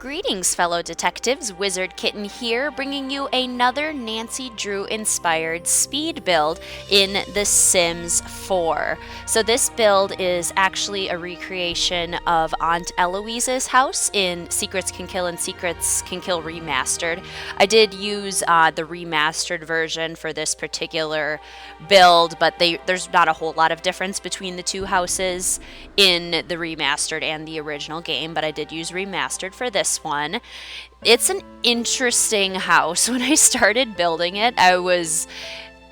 Greetings, fellow detectives. Wizard Kitten here, bringing you another Nancy Drew inspired speed build in The Sims 4. So, this build is actually a recreation of Aunt Eloise's house in Secrets Can Kill and Secrets Can Kill Remastered. I did use the remastered version for this particular build, but there's not a whole lot of difference between the two houses in the remastered and the original game, but I did use remastered for this one. It's an interesting house. When I started building it, I was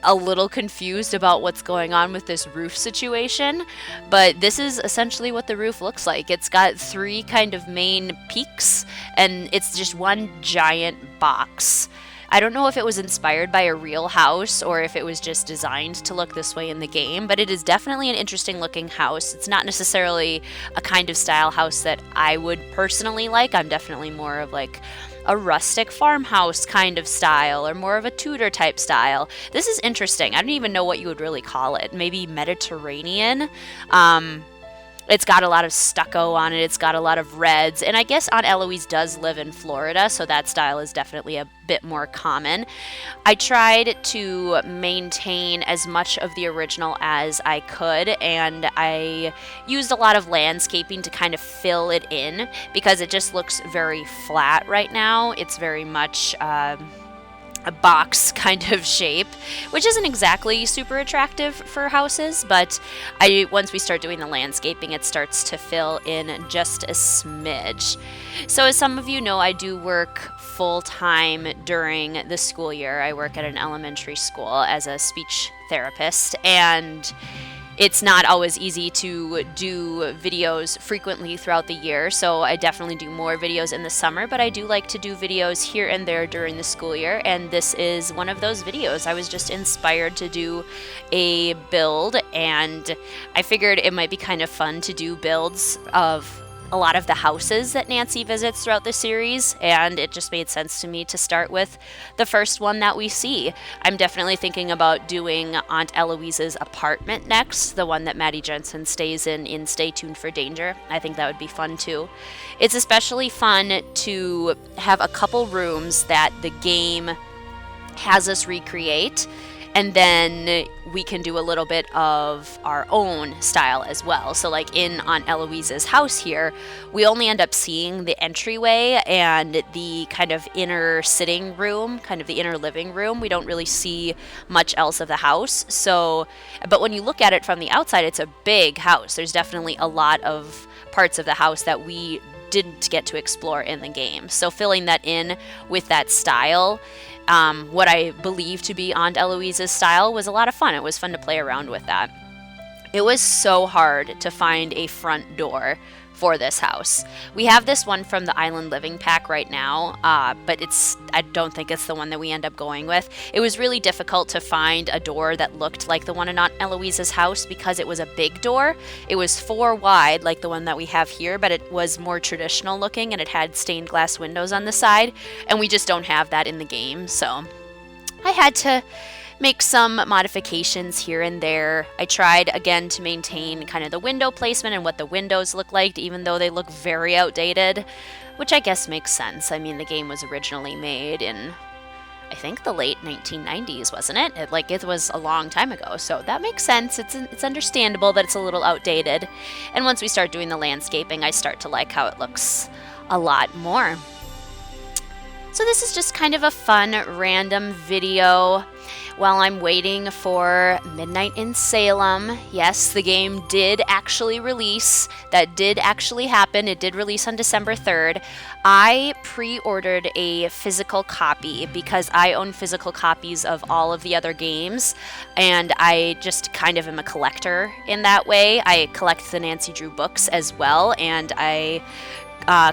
a little confused about what's going on with this roof situation, but this is essentially what the roof looks like. It's got three kind of main peaks, and it's just one giant box. I don't know if it was inspired by a real house or if it was just designed to look this way in the game, but it is definitely an interesting looking house. It's not necessarily a kind of style house that I would personally like. I'm definitely more of like a rustic farmhouse kind of style or more of a Tudor type style. This is interesting. I don't even know what you would really call it. Maybe Mediterranean. It's got a lot of stucco on it. It's got a lot of reds. And I guess Aunt Eloise does live in Florida, so that style is definitely a bit more common. I tried to maintain as much of the original as I could, and I used a lot of landscaping to kind of fill it in because it just looks very flat right now. It's very much a box kind of shape, which isn't exactly super attractive for houses, but once we start doing the landscaping, it starts to fill in just a smidge. So as some of you know, I do work full-time during the school year. I work at an elementary school as a speech therapist, and it's not always easy to do videos frequently throughout the year, so I definitely do more videos in the summer, but I do like to do videos here and there during the school year, and this is one of those videos. I was just inspired to do a build, and I figured it might be kind of fun to do builds of a lot of the houses that Nancy visits throughout the series, and it just made sense to me to start with the first one that we see. I'm definitely thinking about doing Aunt Eloise's apartment next, the one that Maddie Jensen stays in Stay Tuned for Danger. I think that would be fun too. It's especially fun to have a couple rooms that the game has us recreate, and then we can do a little bit of our own style as well. So like in Aunt Eloise's house here, we only end up seeing the entryway and the kind of inner sitting room, kind of the inner living room. We don't really see much else of the house. So, but when you look at it from the outside, it's a big house. There's definitely a lot of parts of the house that we didn't get to explore in the game. So filling that in with that style, what I believe to be Aunt Eloise's style, was a lot of fun. It was fun to play around with that. It was so hard to find a front door for this house. We have this one from the Island Living Pack right now, but I don't think it's the one that we end up going with. It was really difficult to find a door that looked like the one in Aunt Eloise's house because it was a big door. It was 4 wide like the one that we have here, but it was more traditional looking and it had stained glass windows on the side, and we just don't have that in the game, so I had to make some modifications here and there. I tried again to maintain kind of the window placement and what the windows look like, even though they look very outdated, which I guess makes sense. I mean, the game was originally made in, I think, the late 1990s, wasn't it? It was a long time ago, so that makes sense. It's understandable that it's a little outdated. And once we start doing the landscaping, I start to like how it looks a lot more. So this is just kind of a fun, random video while I'm waiting for Midnight in Salem. Yes, the game did actually release. That did actually happen. It did release on December 3rd. I pre-ordered a physical copy because I own physical copies of all of the other games, and I just kind of am a collector in that way. I collect the Nancy Drew books as well, and I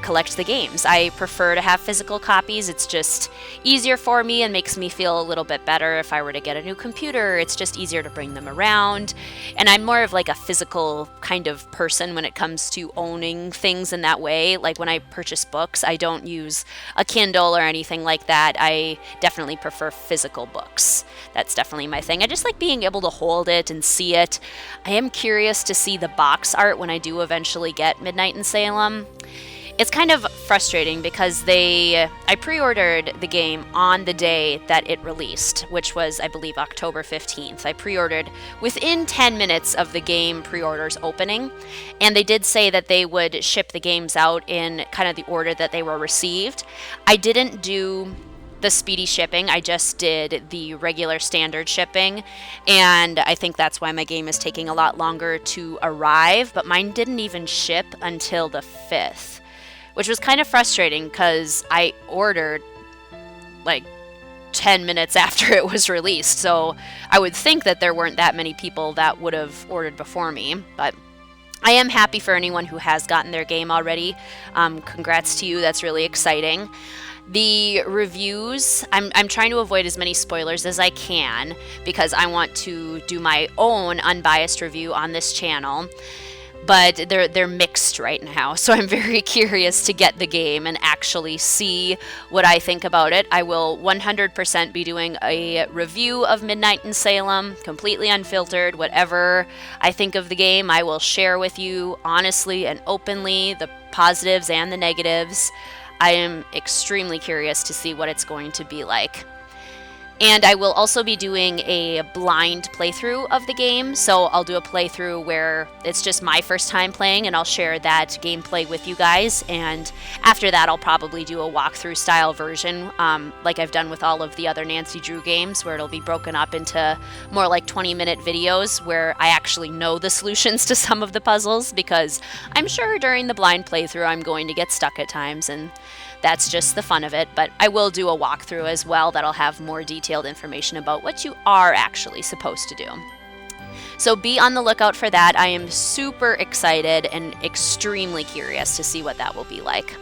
collect the games. I prefer to have physical copies. It's just easier for me and makes me feel a little bit better if I were to get a new computer. It's just easier to bring them around. And I'm more of like a physical kind of person when it comes to owning things in that way. Like when I purchase books, I don't use a Kindle or anything like that. I definitely prefer physical books. That's definitely my thing. I just like being able to hold it and see it. I am curious to see the box art when I do eventually get Midnight in Salem. It's kind of frustrating because I pre-ordered the game on the day that it released, which was, I believe, October 15th. I pre-ordered within 10 minutes of the game pre-orders opening, and they did say that they would ship the games out in kind of the order that they were received. I didn't do the speedy shipping. I just did the regular standard shipping, and I think that's why my game is taking a lot longer to arrive, but mine didn't even ship until the 5th, which was kind of frustrating because I ordered like 10 minutes after it was released, so I would think that there weren't that many people that would have ordered before me, but I am happy for anyone who has gotten their game already. Congrats to you, that's really exciting. The reviews, I'm trying to avoid as many spoilers as I can because I want to do my own unbiased review on this channel, but they're mixed right now, so I'm very curious to get the game and actually see what I think about it. I will 100% be doing a review of Midnight in Salem, completely unfiltered. Whatever I think of the game, I will share with you honestly and openly, the positives and the negatives. I am extremely curious to see what it's going to be like. And I will also be doing a blind playthrough of the game, so I'll do a playthrough where it's just my first time playing, and I'll share that gameplay with you guys, and after that I'll probably do a walkthrough style version, like I've done with all of the other Nancy Drew games, where it'll be broken up into more like 20-minute videos where I actually know the solutions to some of the puzzles, because I'm sure during the blind playthrough I'm going to get stuck at times, and that's just the fun of it. But I will do a walkthrough as well that'll have more detailed information about what you are actually supposed to do. So be on the lookout for that. I am super excited and extremely curious to see what that will be like.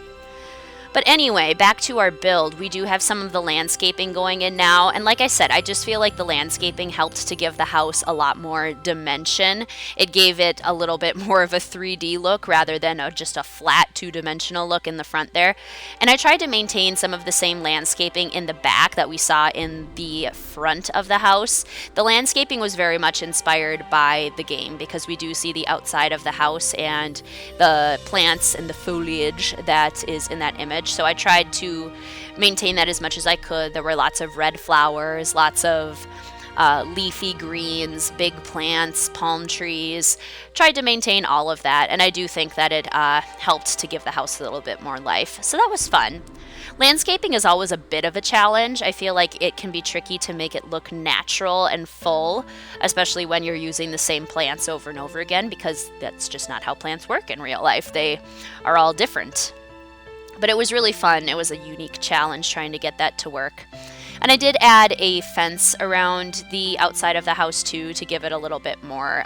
But anyway, back to our build. We do have some of the landscaping going in now, and like I said, I just feel like the landscaping helped to give the house a lot more dimension. It gave it a little bit more of a 3D look rather than just a flat two-dimensional look in the front there. And I tried to maintain some of the same landscaping in the back that we saw in the front of the house. The landscaping was very much inspired by the game because we do see the outside of the house and the plants and the foliage that is in that image. So I tried to maintain that as much as I could. There were lots of red flowers, lots of leafy greens, big plants, palm trees. Tried to maintain all of that, and I do think that it helped to give the house a little bit more life. So that was fun. Landscaping is always a bit of a challenge. I feel like it can be tricky to make it look natural and full, especially when you're using the same plants over and over again, because that's just not how plants work in real life. They are all different. But it was really fun. It was a unique challenge trying to get that to work. And I did add a fence around the outside of the house too to give it a little bit more,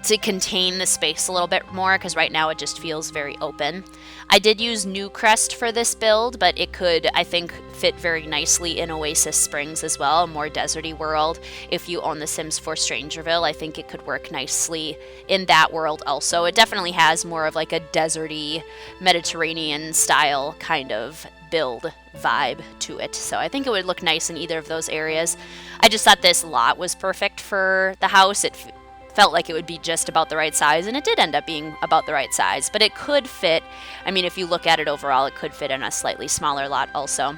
to contain the space a little bit more, because right now it just feels very open. I did use Newcrest for this build, but it could, I think, fit very nicely in Oasis Springs as well, a more deserty world. If you own The Sims 4 Strangerville, I think it could work nicely in that world also. It definitely has more of like a deserty, Mediterranean style kind of build vibe to it. So I think it would look nice in either of those areas. I just thought this lot was perfect for the house. It felt like it would be just about the right size, and it did end up being about the right size, but it could fit, I mean, if you look at it overall, it could fit in a slightly smaller lot also.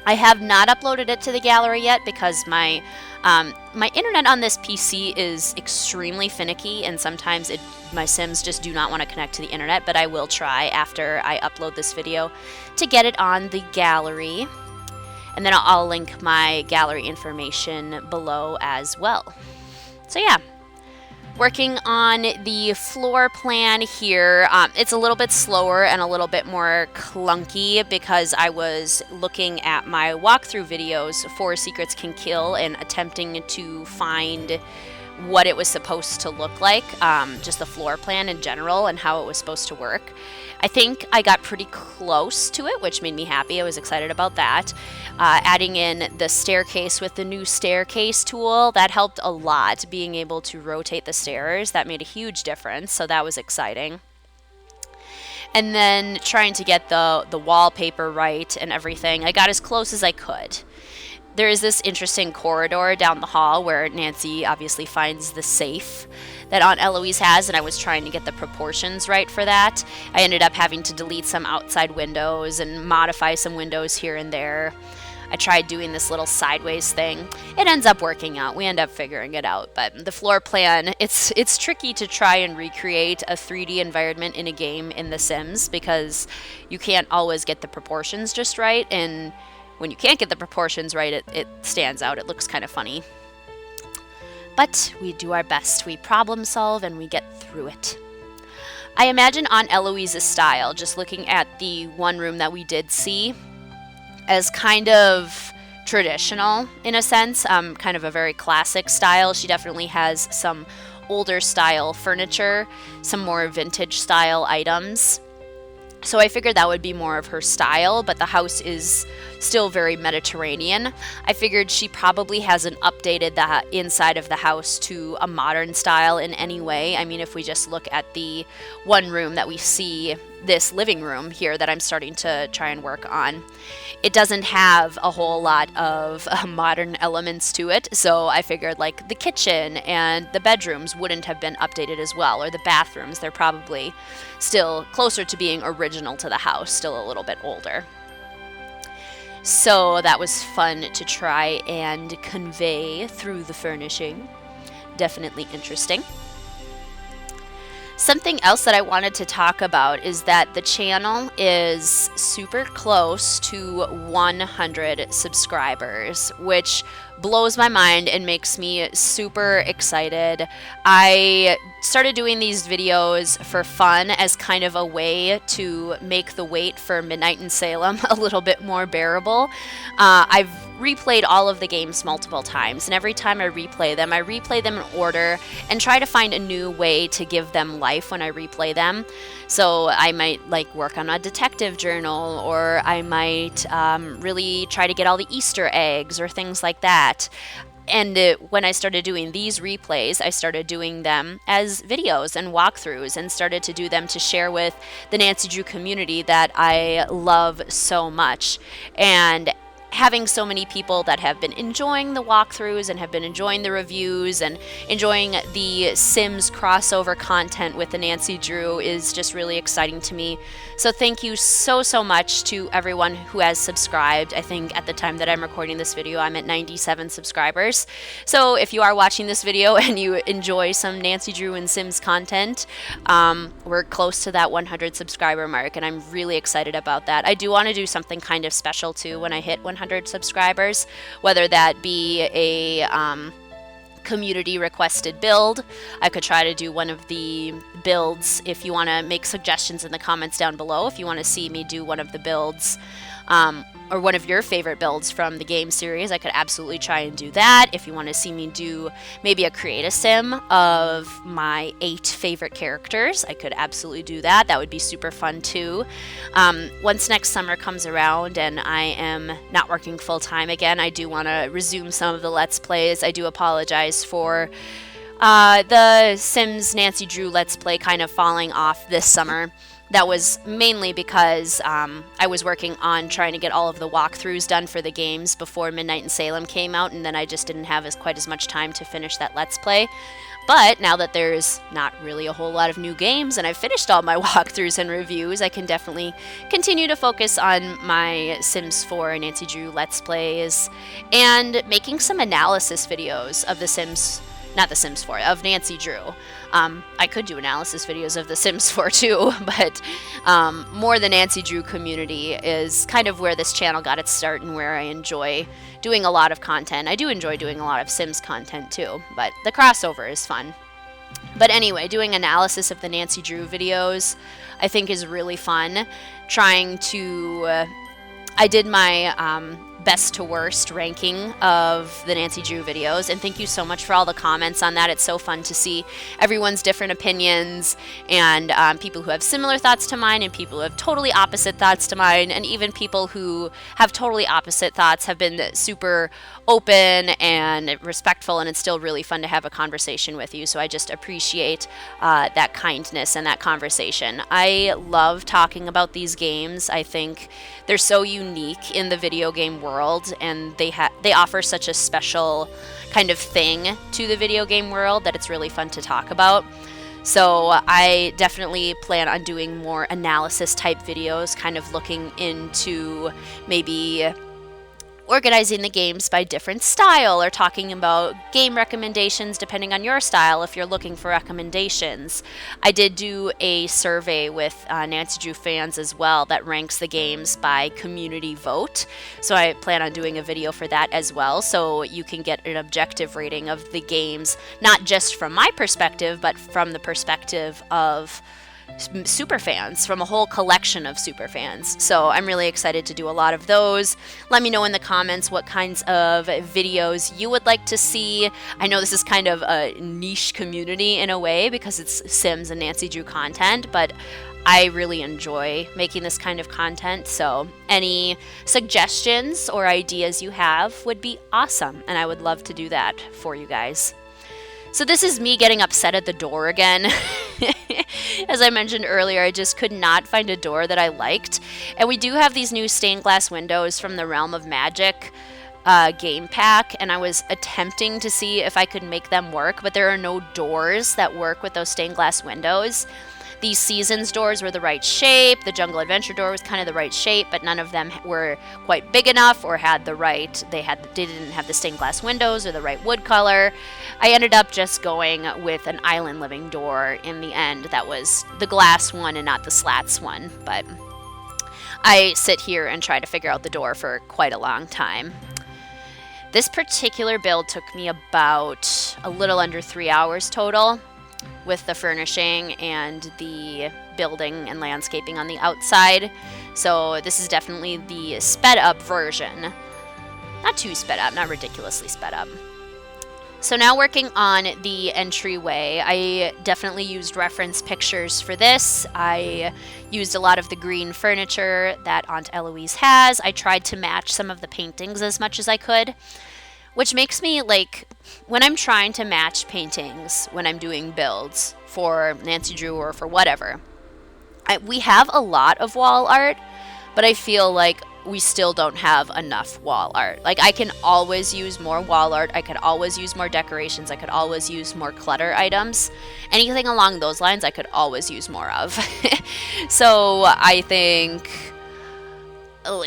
I have not uploaded it to the gallery yet because my internet on this PC is extremely finicky, and sometimes my Sims just do not want to connect to the internet, but I will try after I upload this video to get it on the gallery, and then I'll link my gallery information below as well. So yeah. Working on the floor plan here. It's a little bit slower and a little bit more clunky because I was looking at my walkthrough videos for Secrets Can Kill and attempting to find what it was supposed to look like, just the floor plan in general and how it was supposed to work. I think I got pretty close to it, which made me happy. I was excited about that. Adding in the staircase with the new staircase tool, that helped a lot. Being able to rotate the stairs, that made a huge difference, so that was exciting. And then trying to get the wallpaper right and everything, I got as close as I could. there is this interesting corridor down the hall where Nancy obviously finds the safe that Aunt Eloise has, and I was trying to get the proportions right for that. I ended up having to delete some outside windows and modify some windows here and there. I tried doing this little sideways thing. It ends up working out. We end up figuring it out. But the floor plan, it's tricky to try and recreate a 3D environment in a game in The Sims because you can't always get the proportions just right. And when you can't get the proportions right, it stands out. It looks kind of funny. But we do our best. We problem solve and we get through it. I imagine Aunt Eloise's style, just looking at the one room that we did see, as kind of traditional in a sense, kind of a very classic style. She definitely has some older style furniture, some more vintage style items. So I figured that would be more of her style, but the house is still very Mediterranean. I figured she probably hasn't updated the inside of the house to a modern style in any way. I mean, if we just look at the one room that we see, this living room here that I'm starting to try and work on, it doesn't have a whole lot of modern elements to it. So I figured like the kitchen and the bedrooms wouldn't have been updated as well, or the bathrooms. They're probably still closer to being original to the house, still a little bit older. So that was fun to try and convey through the furnishing. Definitely interesting. Something else that I wanted to talk about is that the channel is super close to 100 subscribers, which blows my mind and makes me super excited. I started doing these videos for fun as kind of a way to make the wait for Midnight in Salem a little bit more bearable. I've replayed all of the games multiple times, and every time I replay them in order and try to find a new way to give them life when I replay them. So I might like work on a detective journal, or I might really try to get all the Easter eggs or things like that. And when I started doing these replays, I started doing them as videos and walkthroughs and started to do them to share with the Nancy Drew community that I love so much. And having so many people that have been enjoying the walkthroughs and have been enjoying the reviews and enjoying the Sims crossover content with the Nancy Drew is just really exciting to me. So thank you so much to everyone who has subscribed. I think at the time that I'm recording this video, I'm at 97 subscribers. So if you are watching this video and you enjoy some Nancy Drew and Sims content, we're close to that 100 subscriber mark, and I'm really excited about that. I do want to do something kind of special too when I hit 100 subscribers, whether that be a community requested build. I could try to do one of the builds. If you want to make suggestions in the comments down below, if you want to see me do one of the builds, or one of your favorite builds from the game series, I could absolutely try and do that. If you want to see me do maybe a create a sim of my 8 favorite characters, I could absolutely do that. That would be super fun too. Once next summer comes around and I am not working full time again, I do want to resume some of the Let's Plays. I do apologize for the Sims Nancy Drew Let's Play kind of falling off this summer. That was mainly because I was working on trying to get all of the walkthroughs done for the games before Midnight in Salem came out, and then I just didn't have quite as much time to finish that Let's Play. But now that there's not really a whole lot of new games and I've finished all my walkthroughs and reviews, I can definitely continue to focus on my Sims 4 and Nancy Drew Let's Plays and making some analysis videos of the Sims, not the Sims 4, of Nancy Drew. I could do analysis videos of The Sims 4 too, but more the Nancy Drew community is kind of where this channel got its start and where I enjoy doing a lot of content. I do enjoy doing a lot of Sims content too, but the crossover is fun. But anyway, doing analysis of the Nancy Drew videos I think is really fun. Trying to... I did my best to worst ranking of the Nancy Drew videos, and thank you so much for all the comments on that. It's so fun to see everyone's different opinions, and people who have similar thoughts to mine and people who have totally opposite thoughts to mine, and even people who have totally opposite thoughts have been super open and respectful, and it's still really fun to have a conversation with you. So I just appreciate that kindness and that conversation. I love talking about these games. I think they're so unique in the video game world world, and they offer such a special kind of thing to the video game world that it's really fun to talk about. So I definitely plan on doing more analysis type videos, kind of looking into maybe organizing the games by different style, or talking about game recommendations depending on your style if you're looking for recommendations. I did do a survey with Nancy Drew fans as well that ranks the games by community vote, so I plan on doing a video for that as well, so you can get an objective rating of the games, not just from my perspective, but from the perspective of super fans, from a whole collection of super fans. So I'm really excited to do a lot of those. Let me know in the comments what kinds of videos you would like to see. I know this is kind of a niche community in a way because it's Sims and Nancy Drew content, but I really enjoy making this kind of content, so any suggestions or ideas you have would be awesome, and I would love to do that for you guys. So this is me getting upset at the door again. As I mentioned earlier, I just could not find a door that I liked. And we do have these new stained glass windows from the Realm of Magic game pack, and I was attempting to see if I could make them work, but there are no doors that work with those stained glass windows. These Seasons doors were the right shape, the Jungle Adventure door was kind of the right shape, but none of them were quite big enough or had the right, they didn't have the stained glass windows or the right wood color. I ended up just going with an island living door in the end that was the glass one and not the slats one, but I sit here and try to figure out the door for quite a long time. This particular build took me about a little under 3 hours total, with the furnishing and the building and landscaping on the outside. So this is definitely the sped up version. Not too sped up, not ridiculously sped up. So now working on the entryway, I definitely used reference pictures for this. I used a lot of the green furniture that Aunt Eloise has. I tried to match some of the paintings as much as I could, which makes me, like, when I'm trying to match paintings, when I'm doing builds for Nancy Drew or for whatever, we have a lot of wall art, but I feel like we still don't have enough wall art. Like, I can always use more wall art, I could always use more decorations, I could always use more clutter items. Anything along those lines I could always use more of. So I think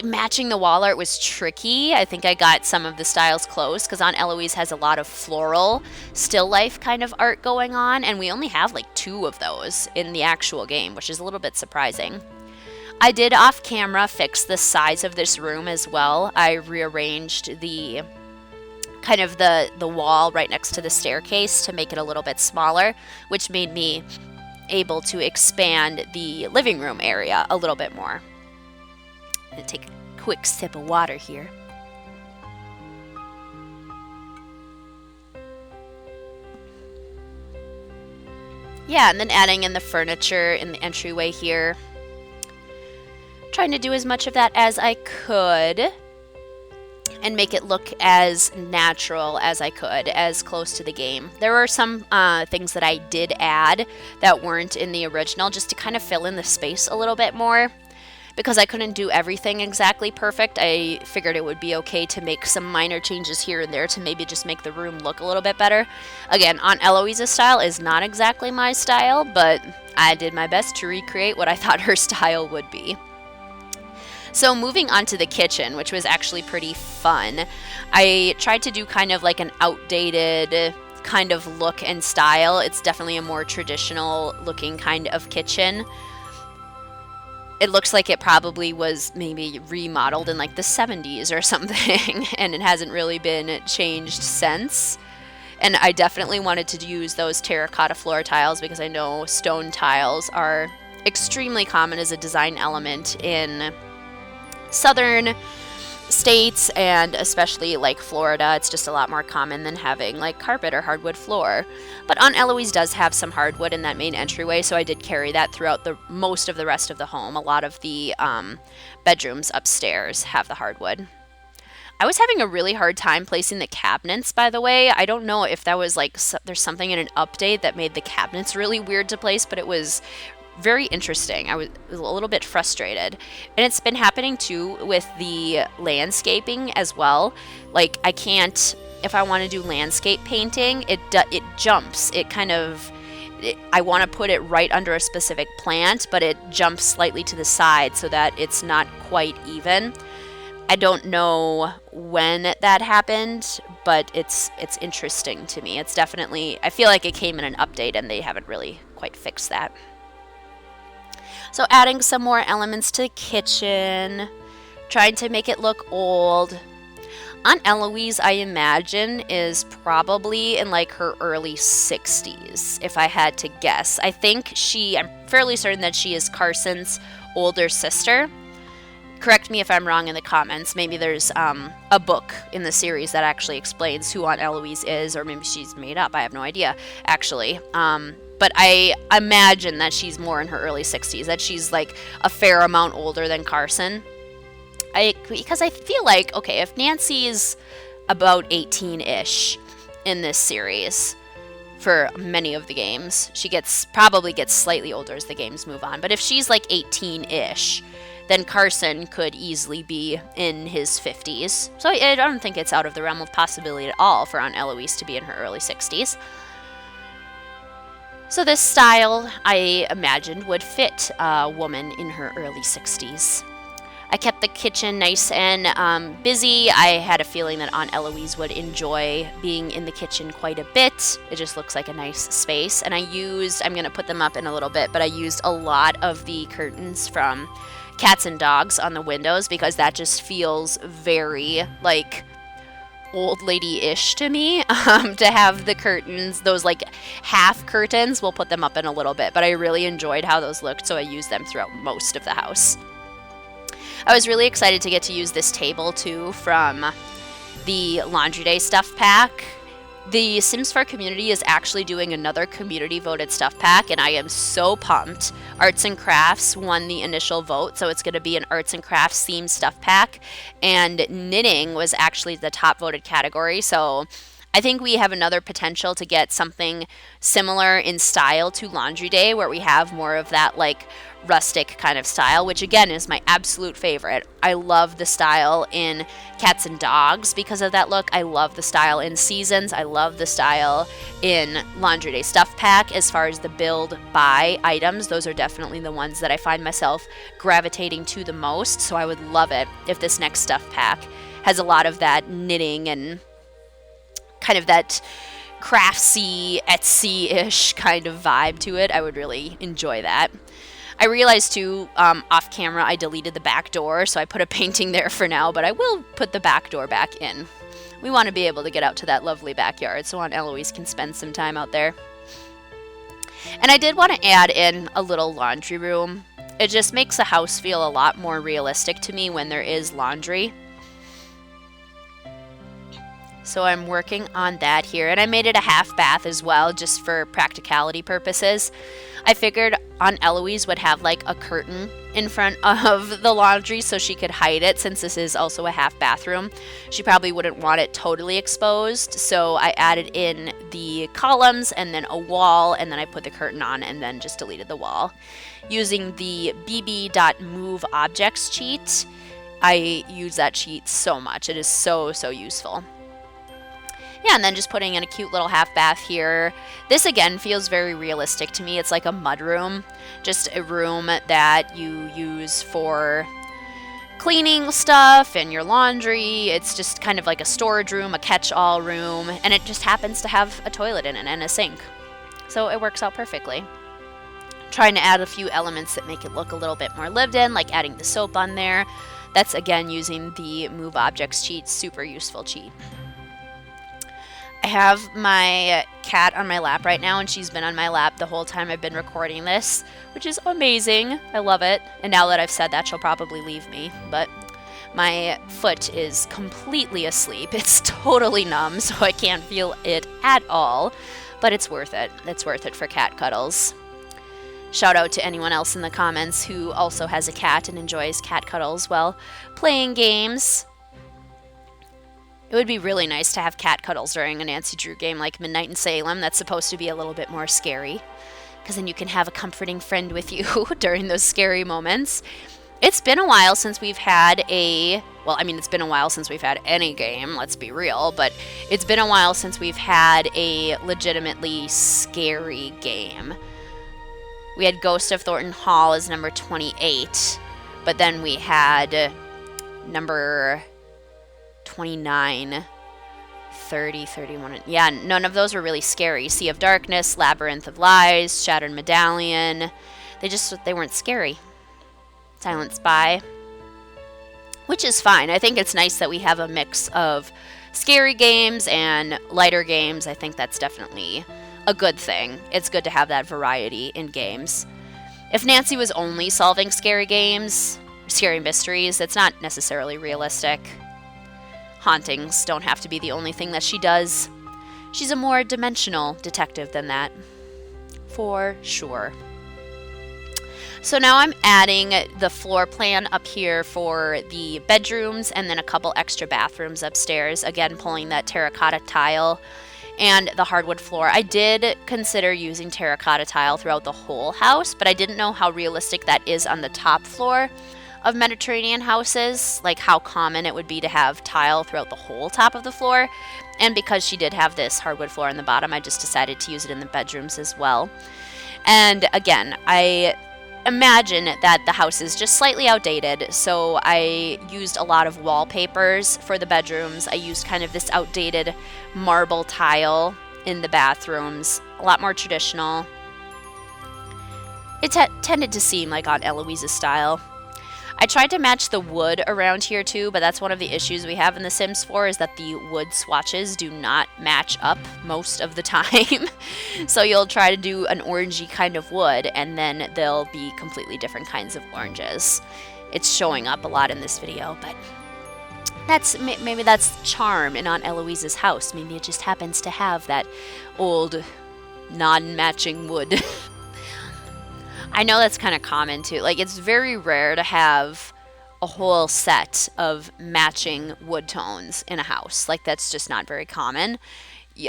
matching the wall art was tricky. I think I got some of the styles close because Aunt Eloise has a lot of floral, still life kind of art going on, and we only have like 2 of those in the actual game, which is a little bit surprising. I did off camera fix the size of this room as well. I rearranged the kind of the wall right next to the staircase to make it a little bit smaller, which made me able to expand the living room area a little bit more. I'm gonna take a quick sip of water here. Yeah, and then adding in the furniture in the entryway here. Trying to do as much of that as I could and make it look as natural as I could, as close to the game. There were some things that I did add that weren't in the original, just to kind of fill in the space a little bit more. Because I couldn't do everything exactly perfect, I figured it would be okay to make some minor changes here and there to maybe just make the room look a little bit better. Again, Aunt Eloise's style is not exactly my style, but I did my best to recreate what I thought her style would be. So moving on to the kitchen, which was actually pretty fun. I tried to do kind of like an outdated kind of look and style. It's definitely a more traditional looking kind of kitchen. It looks like it probably was maybe remodeled in like the 70s or something, and it hasn't really been changed since. And I definitely wanted to use those terracotta floor tiles because I know stone tiles are extremely common as a design element in southern states, and especially like Florida. It's just a lot more common than having like carpet or hardwood floor. But Aunt Eloise does have some hardwood in that main entryway, so I did carry that throughout the most of the rest of the home. A lot of the bedrooms upstairs have the hardwood. I was having a really hard time placing the cabinets, by the way. I don't know if that was like there's something in an update that made the cabinets really weird to place, but it was very interesting. I was a little bit frustrated. And it's been happening too with the landscaping as well. Like, I can't, if I want to do landscape painting, it jumps. It kind of, I want to put it right under a specific plant, but it jumps slightly to the side so that it's not quite even. I don't know when that happened, but it's interesting to me. It's definitely, I feel like it came in an update and they haven't really quite fixed that. So adding some more elements to the kitchen, trying to make it look old. Aunt Eloise, I imagine, is probably in like her early 60s, if I had to guess. I'm fairly certain that she is Carson's older sister. Correct me if I'm wrong in the comments. Maybe there's a book in the series that actually explains who Aunt Eloise is, or maybe she's made up. I have no idea, actually. But I imagine that she's more in her early 60s, that she's like a fair amount older than Carson. Because I feel like, okay, if Nancy is about 18-ish in this series for many of the games, she probably gets slightly older as the games move on. But if she's like 18-ish, then Carson could easily be in his 50s. So I don't think it's out of the realm of possibility at all for Aunt Eloise to be in her early 60s. So this style, I imagined, would fit a woman in her early 60s. I kept the kitchen nice and busy. I had a feeling that Aunt Eloise would enjoy being in the kitchen quite a bit. It just looks like a nice space. And I'm going to put them up in a little bit, but I used a lot of the curtains from Cats and Dogs on the windows because that just feels very like old lady-ish to me, to have the curtains, those like half curtains. We'll put them up in a little bit, but I really enjoyed how those looked, so I used them throughout most of the house. I was really excited to get to use this table too from the Laundry Day stuff pack. The Sims 4 community is actually doing another community voted stuff pack, and I am so pumped. Arts and Crafts won the initial vote, so it's going to be an Arts and Crafts themed stuff pack, and knitting was actually the top voted category, so I think we have another potential to get something similar in style to Laundry Day, where we have more of that like rustic kind of style, which again is my absolute favorite. I love the style in Cats and Dogs because of that look. I love the style in Seasons. I love the style in Laundry Day Stuff Pack. As far as the build buy items, those are definitely the ones that I find myself gravitating to the most. So I would love it if this next stuff pack has a lot of that knitting and kind of that craftsy, Etsy-ish kind of vibe to it. I would really enjoy that. I realized too, off camera, I deleted the back door, so I put a painting there for now, but I will put the back door back in. We want to be able to get out to that lovely backyard, so Aunt Eloise can spend some time out there. And I did want to add in a little laundry room. It just makes the house feel a lot more realistic to me when there is laundry. So I'm working on that here, and I made it a half bath as well, just for practicality purposes. I figured Aunt Eloise would have like a curtain in front of the laundry so she could hide it, since this is also a half bathroom. She probably wouldn't want it totally exposed, so I added in the columns and then a wall, and then I put the curtain on and then just deleted the wall. Using the bb.move objects cheat, I use that cheat so much. It is so useful. Yeah, and then just putting in a cute little half bath here. This again feels very realistic to me. It's like a mud room, just a room that you use for cleaning stuff and your laundry. It's just kind of like a storage room, a catch-all room, and it just happens to have a toilet in it and a sink. So it works out perfectly. Trying to add a few elements that make it look a little bit more lived in, like adding the soap on there. That's again using the Move Objects cheat, super useful cheat. I have my cat on my lap right now, and she's been on my lap the whole time I've been recording this, which is amazing. I love it. And now that I've said that, she'll probably leave me, but my foot is completely asleep. It's totally numb, so I can't feel it at all, but it's worth it. It's worth it for cat cuddles. Shout out to anyone else in the comments who also has a cat and enjoys cat cuddles while playing games. It would be really nice to have cat cuddles during a Nancy Drew game like Midnight in Salem. That's supposed to be a little bit more scary. because then you can have a comforting friend with you during those scary moments. It's been a while since we've had it's been a while since we've had any game, let's be real, but it's been a while since we've had a legitimately scary game. We had Ghost of Thornton Hall as number 28, but then we had number 29, 30, 31. Yeah, none of those were really scary. Sea of Darkness, Labyrinth of Lies, Shattered Medallion. They weren't scary. Silent Spy, which is fine. I think it's nice that we have a mix of scary games and lighter games. I think that's definitely a good thing. It's good to have that variety in games. If Nancy was only solving scary mysteries, it's not necessarily realistic. Hauntings don't have to be the only thing that she does. She's a more dimensional detective than that, for sure. So now I'm adding the floor plan up here for the bedrooms and then a couple extra bathrooms upstairs. Again, pulling that terracotta tile and the hardwood floor. I did consider using terracotta tile throughout the whole house, but I didn't know how realistic that is on the top floor of Mediterranean houses, like how common it would be to have tile throughout the whole top of the floor. And because she did have this hardwood floor on the bottom, I just decided to use it in the bedrooms as well. And again, I imagine that the house is just slightly outdated, so I used a lot of wallpapers for the bedrooms. I used kind of this outdated marble tile in the bathrooms, a lot more traditional. It tended to seem like Aunt Eloise's style. I tried to match the wood around here too, but that's one of the issues we have in The Sims 4 is that the wood swatches do not match up most of the time. So you'll try to do an orangey kind of wood and then they'll be completely different kinds of oranges. It's showing up a lot in this video, but maybe that's charm in Aunt Eloise's house. Maybe it just happens to have that old non-matching wood. I know that's kind of common too. Like, it's very rare to have a whole set of matching wood tones in a house. Like, that's just not very common.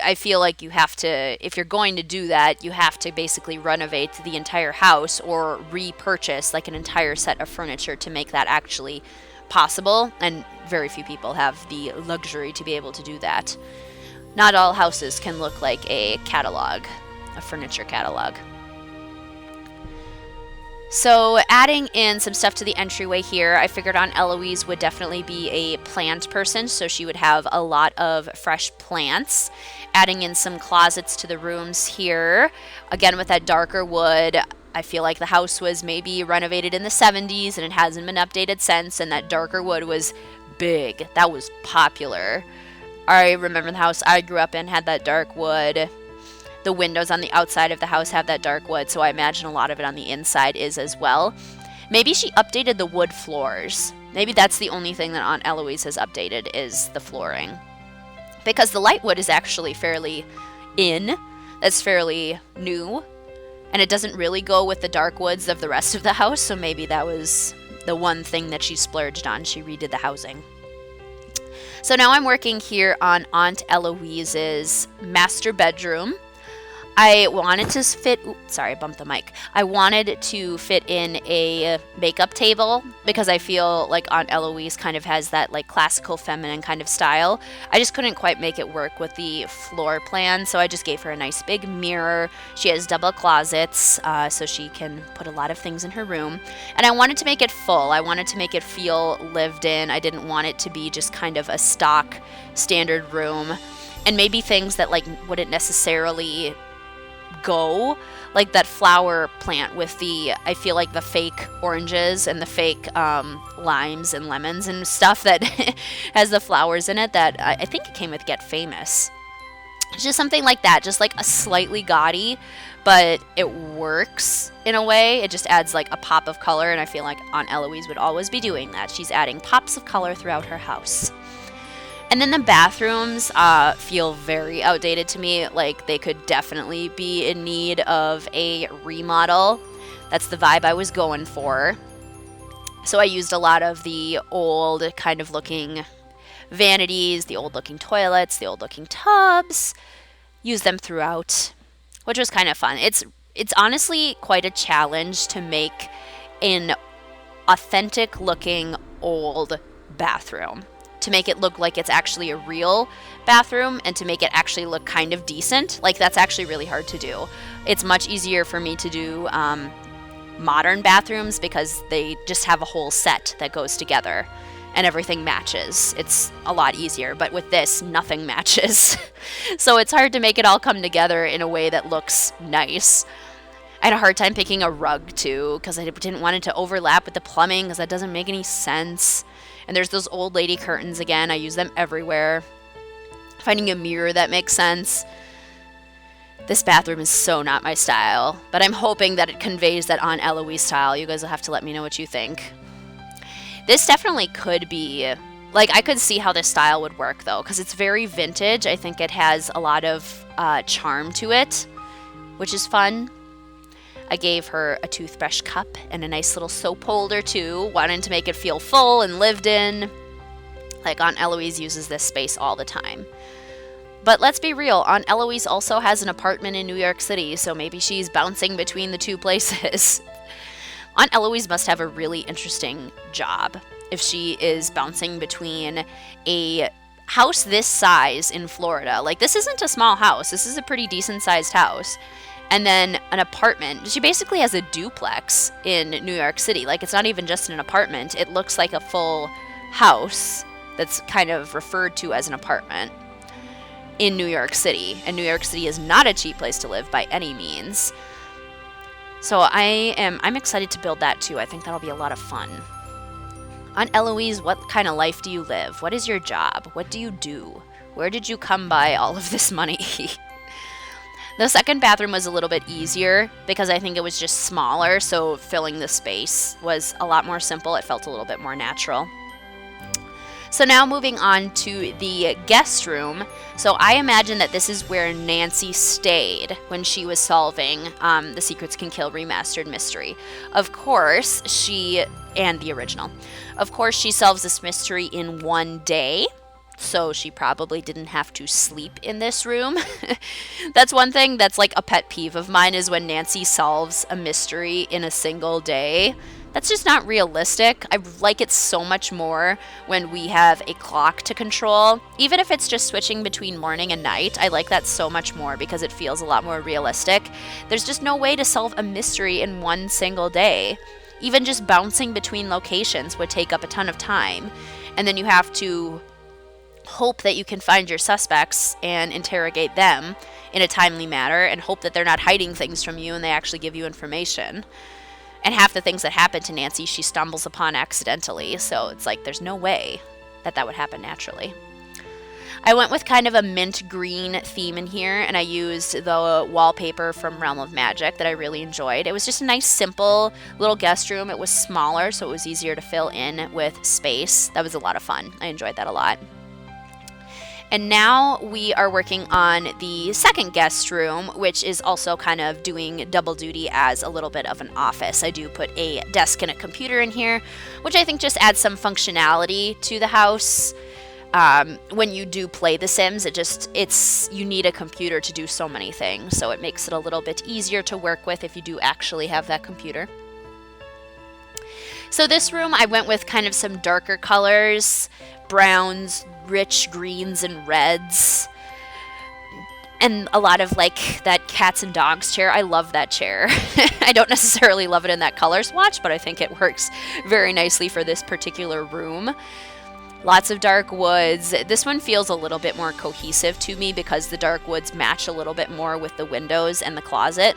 I feel like you have to, if you're going to do that, you have to basically renovate the entire house or repurchase like an entire set of furniture to make that actually possible. And very few people have the luxury to be able to do that. Not all houses can look like a catalog, a furniture catalog. So adding in some stuff to the entryway here, I figured Aunt Eloise would definitely be a plant person, so she would have a lot of fresh plants. Adding in some closets to the rooms here. Again, with that darker wood, I feel like the house was maybe renovated in the 70s and it hasn't been updated since, and that darker wood was big. That was popular. I remember the house I grew up in had that dark wood. The windows on the outside of the house have that dark wood, so I imagine a lot of it on the inside is as well. Maybe she updated the wood floors. Maybe that's the only thing that Aunt Eloise has updated is the flooring. Because the light wood is actually fairly that's fairly new, and it doesn't really go with the dark woods of the rest of the house, so maybe that was the one thing that she splurged on. She redid the housing. So now I'm working here on Aunt Eloise's master bedroom. I wanted to fit, sorry, I bumped the mic. I wanted to fit in a makeup table because I feel like Aunt Eloise kind of has that like classical feminine kind of style. I just couldn't quite make it work with the floor plan, so I just gave her a nice big mirror. She has double closets, so she can put a lot of things in her room. And I wanted to make it full. I wanted to make it feel lived in. I didn't want it to be just kind of a stock standard room. And maybe things that like wouldn't necessarily go, like that flower plant with I feel like the fake oranges and the fake limes and lemons and stuff that has the flowers in it that I think it came with Get Famous. Just something like that, just like a slightly gaudy, but it works in a way. It just adds like a pop of color, and I feel like Aunt Eloise would always be doing that. She's adding pops of color throughout her house. And then the bathrooms feel very outdated to me. Like they could definitely be in need of a remodel. That's the vibe I was going for. So I used a lot of the old kind of looking vanities, the old looking toilets, the old looking tubs. Used them throughout, which was kind of fun. It's It's honestly quite a challenge to make an authentic looking old bathroom, to make it look like it's actually a real bathroom and to make it actually look kind of decent. Like, that's actually really hard to do. It's much easier for me to do modern bathrooms because they just have a whole set that goes together and everything matches. It's a lot easier, but with this, nothing matches. So it's hard to make it all come together in a way that looks nice. I had a hard time picking a rug too because I didn't want it to overlap with the plumbing because that doesn't make any sense. And there's those old lady curtains again. I use them everywhere. Finding a mirror that makes sense. This bathroom is so not my style, but I'm hoping that it conveys that Aunt Eloise style. You guys will have to let me know what you think. This definitely could be, like, I could see how this style would work though, because it's very vintage. I think it has a lot of charm to it, which is fun. I gave her a toothbrush cup and a nice little soap holder too, wanting to make it feel full and lived in. Like, Aunt Eloise uses this space all the time. But let's be real, Aunt Eloise also has an apartment in New York City, so maybe she's bouncing between the two places. Aunt Eloise must have a really interesting job if she is bouncing between a house this size in Florida. Like, this isn't a small house. This is a pretty decent sized house. And then an apartment. She basically has a duplex in New York City. Like, it's not even just an apartment. It looks like a full house that's kind of referred to as an apartment in New York City. And New York City is not a cheap place to live by any means. So I'm excited to build that too. I think that'll be a lot of fun. Aunt Eloise, what kind of life do you live? What is your job? What do you do? Where did you come by all of this money? The second bathroom was a little bit easier because I think it was just smaller, so filling the space was a lot more simple. It felt a little bit more natural. So now moving on to the guest room. So I imagine that this is where Nancy stayed when she was solving the Secrets Can Kill Remastered mystery. Of course, and the original. Of course, she solves this mystery in one day. So she probably didn't have to sleep in this room. That's one thing that's like a pet peeve of mine, is when Nancy solves a mystery in a single day. That's just not realistic. I like it so much more when we have a clock to control. Even if it's just switching between morning and night, I like that so much more because it feels a lot more realistic. There's just no way to solve a mystery in one single day. Even just bouncing between locations would take up a ton of time. And then you have to hope that you can find your suspects and interrogate them in a timely manner and hope that they're not hiding things from you and they actually give you information. And half the things that happen to Nancy, she stumbles upon accidentally. So it's like there's no way that that would happen naturally. I went with kind of a mint green theme in here, and I used the wallpaper from Realm of Magic that I really enjoyed. It was just a nice, simple little guest room. It was smaller, so it was easier to fill in with space. That was a lot of fun. I enjoyed that a lot. And now we are working on the second guest room, which is also kind of doing double duty as a little bit of an office. I do put a desk and a computer in here, which I think just adds some functionality to the house. When you do play The Sims, you need a computer to do so many things, so it makes it a little bit easier to work with if you do actually have that computer. So this room, I went with kind of some darker colors, browns, rich greens and reds, and a lot of like that cats and dogs chair. I love that chair. I don't necessarily love it in that color swatch, but I think it works very nicely for this particular room. Lots of dark woods. This one feels a little bit more cohesive to me because the dark woods match a little bit more with the windows and the closet,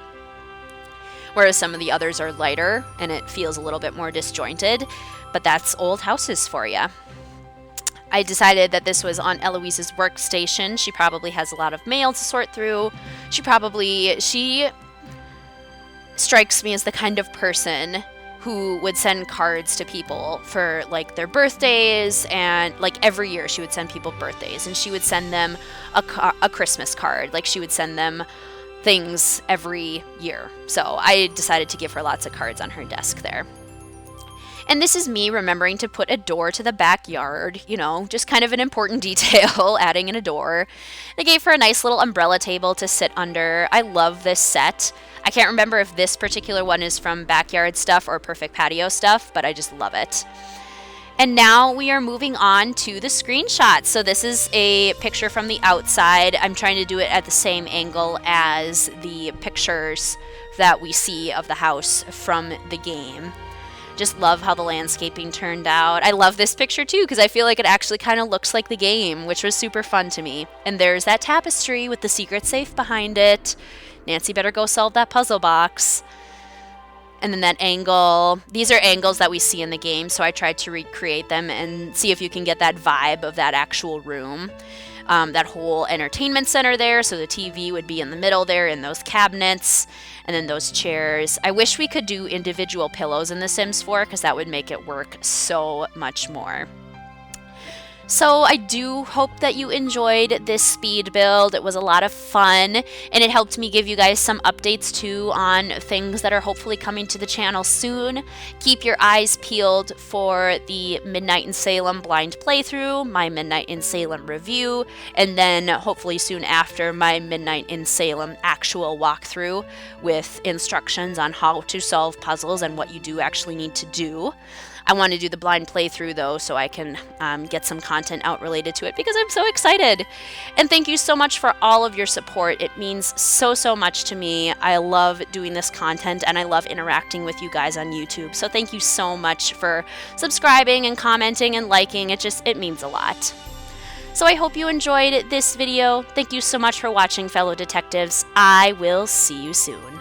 whereas some of the others are lighter and it feels a little bit more disjointed, but that's old houses for you. I decided that this was on Eloise's workstation. She probably has a lot of mail to sort through. She strikes me as the kind of person who would send cards to people for like their birthdays, and like every year she would send people birthdays, and she would send them a Christmas card. Like she would send them things every year. So I decided to give her lots of cards on her desk there. And this is me remembering to put a door to the backyard, just kind of an important detail, adding in a door. I gave her a nice little umbrella table to sit under. I love this set. I can't remember if this particular one is from Backyard Stuff or Perfect Patio Stuff, but I just love it. And now we are moving on to the screenshot. So this is a picture from the outside. I'm trying to do it at the same angle as the pictures that we see of the house from the game. Just love how the landscaping turned out. I love this picture too because I feel like it actually kind of looks like the game, which was super fun to me. And there's that tapestry with the secret safe behind it. Nancy better go solve that puzzle box. And then that angle. These are angles that we see in the game, so I tried to recreate them and see if you can get that vibe of that actual room. That whole entertainment center there, so the TV would be in the middle there in those cabinets, and then those chairs. I wish we could do individual pillows in The Sims 4 because that would make it work so much more. So I do hope that you enjoyed this speed build. It was a lot of fun, and it helped me give you guys some updates too on things that are hopefully coming to the channel soon. Keep your eyes peeled for the Midnight in Salem blind playthrough, my Midnight in Salem review, and then hopefully soon after my Midnight in Salem actual walkthrough with instructions on how to solve puzzles and what you do actually need to do. I want to do the blind playthrough though so I can get some content out related to it because I'm so excited. And thank you so much for all of your support. It means so much to me. I love doing this content and I love interacting with you guys on YouTube. So thank you so much for subscribing and commenting and liking. It means a lot. So I hope you enjoyed this video. Thank you so much for watching, fellow detectives. I will see you soon.